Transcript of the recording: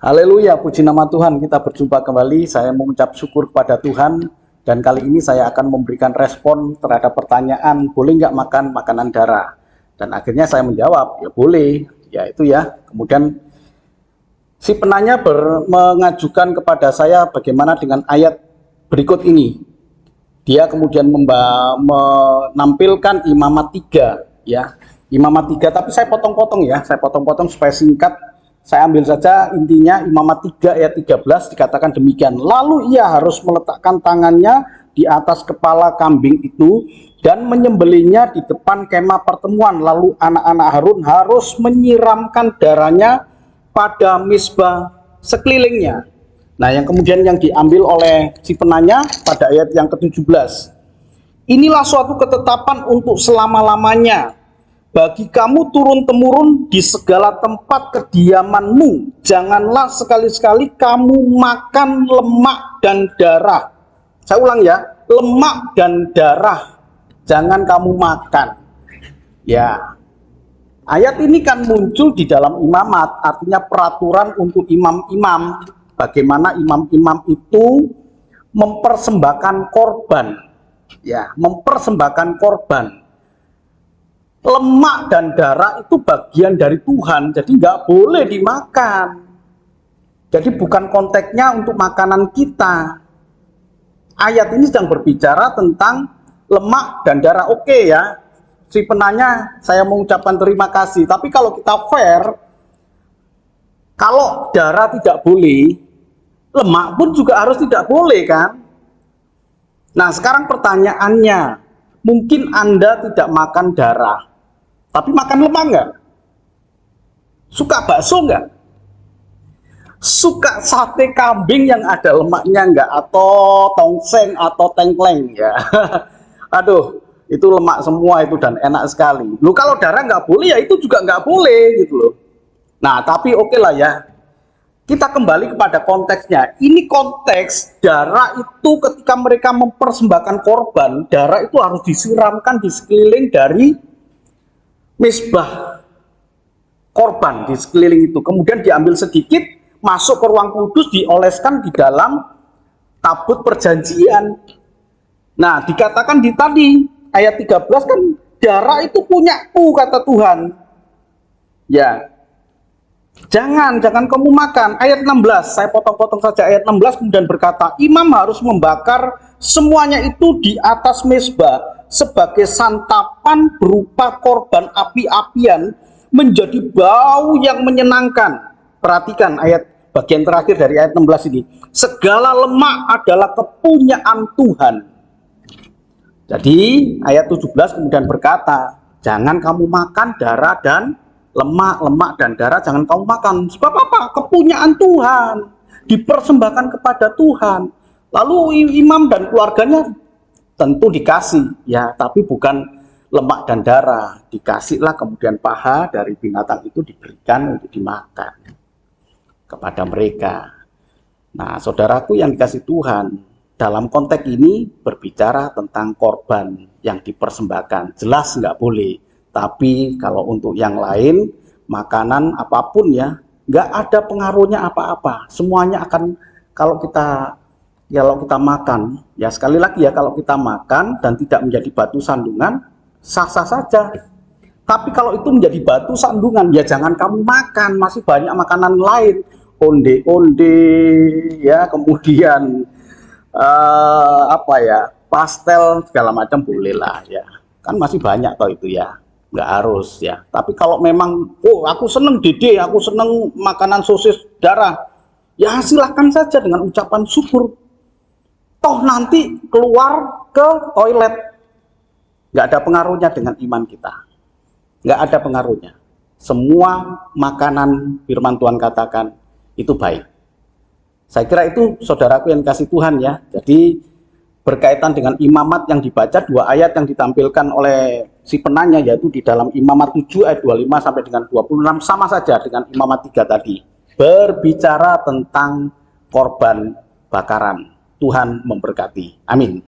Haleluya, puji nama Tuhan. Kita berjumpa kembali. Saya mengucap syukur kepada Tuhan. Dan kali ini saya akan memberikan respon terhadap pertanyaan, boleh nggak makan makanan darah? Dan akhirnya saya menjawab, ya boleh. Ya itu ya. Kemudian si penanya mengajukan kepada saya bagaimana dengan ayat berikut ini. Dia kemudian menampilkan imamat 3, ya. Imamat 3, tapi saya potong-potong ya. Saya potong-potong supaya singkat. Saya ambil saja intinya imamat 3 ayat 13 dikatakan demikian. Lalu ia harus meletakkan tangannya di atas kepala kambing itu dan menyembelihnya di depan kemah pertemuan. Lalu anak-anak Harun harus menyiramkan darahnya pada misbah sekelilingnya. Nah, yang kemudian yang diambil oleh si penanya pada ayat yang ke-17. Inilah suatu ketetapan untuk selama-lamanya. Bagi kamu turun-temurun di segala tempat kediamanmu, janganlah sekali-sekali kamu makan lemak dan darah. Saya ulang ya, lemak dan darah jangan kamu makan. Ya, ayat ini kan muncul di dalam imamat, artinya peraturan untuk imam-imam. Bagaimana imam-imam itu mempersembahkan korban, ya, mempersembahkan korban. Lemak dan darah itu bagian dari Tuhan, jadi nggak boleh dimakan. Jadi bukan konteksnya untuk makanan kita. Ayat ini sedang berbicara tentang lemak dan darah. Oke ya, si penanya saya mengucapkan terima kasih. Tapi kalau kita fair, kalau darah tidak boleh, lemak pun juga harus tidak boleh kan? Nah sekarang pertanyaannya, mungkin Anda tidak makan darah, tapi makan lemak nggak? Suka bakso nggak? Suka sate kambing yang ada lemaknya nggak? Atau tongseng atau tengkleng ya? Aduh, itu lemak semua itu dan enak sekali. Loh kalau darah nggak boleh ya itu juga nggak boleh gitu loh. Nah tapi oke lah ya. Kita kembali kepada konteksnya. Ini konteks darah itu ketika mereka mempersembahkan korban, darah itu harus disiramkan di sekeliling dari misbah korban di sekeliling itu, kemudian diambil sedikit masuk ke ruang kudus, dioleskan di dalam tabut perjanjian. Nah dikatakan di tadi ayat 13 kan darah itu punyaku kata Tuhan ya, jangan kamu makan. Ayat 16 saya potong-potong saja. Ayat 16 kemudian berkata, imam harus membakar semuanya itu di atas mezbah sebagai santapan berupa korban api-apian menjadi bau yang menyenangkan. Perhatikan ayat bagian terakhir dari ayat 16 ini. Segala lemak adalah kepunyaan Tuhan. Jadi ayat 17 kemudian berkata, jangan kamu makan darah dan lemak dan darah jangan kamu makan. Sebab apa? Kepunyaan Tuhan, dipersembahkan kepada Tuhan. Lalu imam dan keluarganya tentu dikasih ya, tapi bukan lemak dan darah. Dikasihlah kemudian paha dari binatang itu diberikan untuk dimakan kepada mereka. Nah saudaraku yang dikasih Tuhan, dalam konteks ini berbicara tentang korban yang dipersembahkan. Jelas nggak boleh. Tapi kalau untuk yang lain, makanan apapun ya, nggak ada pengaruhnya apa-apa. Semuanya akan, kalau kita makan, ya sekali lagi ya, kalau kita makan dan tidak menjadi batu sandungan, sah-sah saja. Tapi kalau itu menjadi batu sandungan, ya jangan kamu makan. Masih banyak makanan lain, onde-onde, ya kemudian pastel segala macam bolehlah ya. Kan masih banyak toh itu ya. Nggak harus ya, tapi kalau memang aku seneng dede, aku seneng makanan sosis darah, ya silahkan saja dengan ucapan syukur. Toh nanti keluar ke toilet, nggak ada pengaruhnya dengan iman kita, nggak ada pengaruhnya. Semua makanan firman Tuhan katakan itu baik. Saya kira itu saudaraku yang kasih Tuhan ya. Jadi berkaitan dengan imamat yang dibaca, 2 ayat yang ditampilkan oleh si penanya, yaitu di dalam imamat 7 ayat 25 sampai dengan 26, sama saja dengan imamat 3 tadi. Berbicara tentang korban bakaran. Tuhan memberkati. Amin.